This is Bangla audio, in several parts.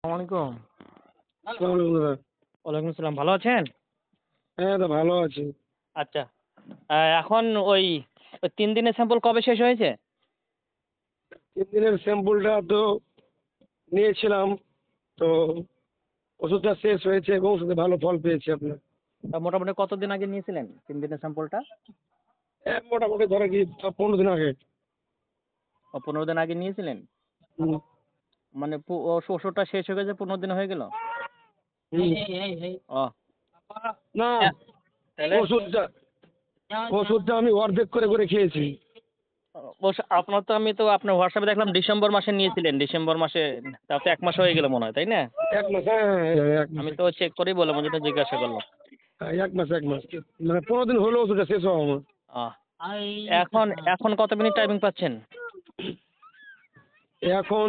আসসালামাইকুম। আসসালামু আলাইকুম দাদা। ওয়ালাইকুম আসসালাম। ভালো আছেন? হ্যাঁ দাদা, ভালো আছি। আচ্ছা। এখন ওই ৩ দিনের স্যাম্পল কবে শেষ হয়েছে? 3 দিনের স্যাম্পলটা তো নিয়েছিলাম, তো ওষুধটা শেষ হয়েছে এবং ওষুধে ভালো ফল পেয়েছি আপনার। মোটামুটি কতদিন আগে নিয়েছিলেন ৩ দিনের স্যাম্পলটা? মোটামুটি ধরো কি 15 দিন আগে। ১৫ দিন আগে নিয়েছিলেন? হুম, মানে ওষুধটা শেষ হয়ে গেছে ১৫ দিন হয়ে গেল? হুম। ও না, হ্যাঁ, তাহলে ওষুধটা ওষুধটা আমি অর্ধেক করে করে খেয়েছি। আমি তো আপনার হোয়াটসঅ্যাপে দেখলাম ডিসেম্বর মাসে নিয়েছিলেন। ডিসেম্বর মাসে তাও তো ১ মাস হয়ে গেল মনে হয়, তাই না? 1 মাস, হ্যাঁ হ্যাঁ হ্যাঁ, 1 মাস। আমি তো চেক করেই বললাম, ওই জন্য জিজ্ঞাসা করলাম। হ্যাঁ, 1 মাস মানে 15 দিন হলো ওষুধটা শেষ হওয়া আমার। আহ এখন এখন কত মিনিট টাইমিং পাচ্ছেন? এখন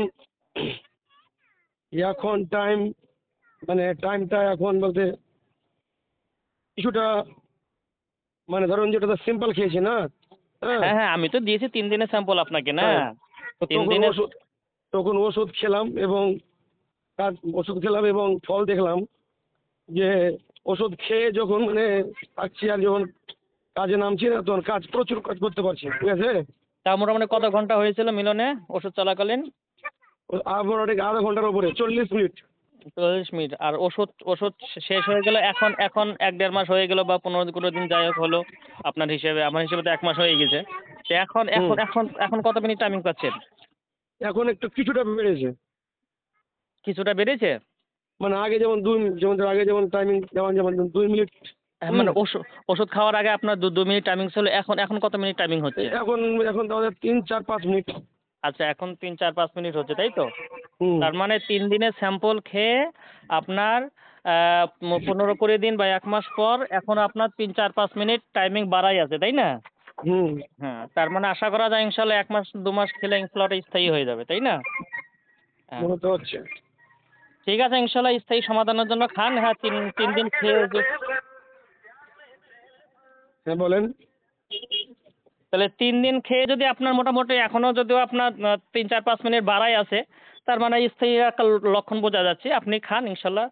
এখন টাইম, মানে টাইমটা এখন বলতে কিছুটা, মানে ধরুন যেটা তো সিম্পল খেয়েছি না। হ্যাঁ, হ্যাঁ, হ্যাঁ, আমি তো দিয়েছি ৩ দিনের স্যাম্পল আপনাকে না? হ্যাঁ। তো ৩ দিনের তখন ওষুধ খেলাম এবং ওষুধ খেলাম এবং ফল দেখলাম যে ওষুধ খেয়ে যখন মানে থাকছি আর যখন কাজে নামছি না, তখন প্রচুর কাজ করতে পারছি, ঠিক আছে। তা মোটামুটি কত ঘন্টা হয়েছিল মিলনে ওষুধ চলাকালীন? আমার ঠিক আধা ঘন্টার উপরে, 40 মিনিট। ৪০ মিনিট। আর ওষুধ ওষুধ শেষ হয়ে গেল এখন এখন ১-১.৫ মাস হয়ে গেল বা ১৫ দিন যাই হোক হলো আপনার হিসেবে। আমার হিসেবে তো ১ মাস হয়ে গেছে। তো এখন হুম। এখন এখন এখন কত মিনিট টাইমিং পাচ্ছেন? এখন একটু কিছুটা বেড়েছে। কিছুটা বেড়েছে? মানে আগে যেমন আগে যেমন টাইমিং যেমন যেমন 2 মিনিট। হুম। মানে ওষুধ খাওয়ার আগে আপনার ২ মিনিট টাইমিং ছিল, এখন এখন কত মিনিট টাইমিং হচ্ছে? এখন এখন তাহলে 3, 4, 5 মিনিট। আচ্ছা, এখন ৩-৪-৫ মিনিট হচ্ছে, তাই তো? হুম, তার মানে ৩ দিনের স্যাম্পল খেয়ে আপনার ১৫-২০ দিন বা ১ মাস পর এখন আপনার ৩-৪-৫ মিনিট টাইমিং বাড়াই আছে, তাই না? হুম। হ্যাঁ, তার মানে আশা করা যায় ইনশাআল্লাহ ১ মাস ২ মাস খেলে ইনশাআল্লাহ ওটা স্থায়ী হয়ে যাবে, তাই না? হ্যাঁ, মনে তো হচ্ছে। ঠিক আছে, ইনশাআল্লাহ স্থায়ী সমাধানের জন্য খান। হ্যাঁ, ৩ দিন খেয়ে হ্যাঁ, বলেন। তাহলে ৩ দিন খেয়ে যদি আপনার মোটামুটি এখনো যদিও আপনার ৩-৪-৫ মিনিট বাড়াই আছে, তার মানে স্থায়ী একটা লক্ষণ বোঝা যাচ্ছে। আপনি খান, ইনশাআল্লাহ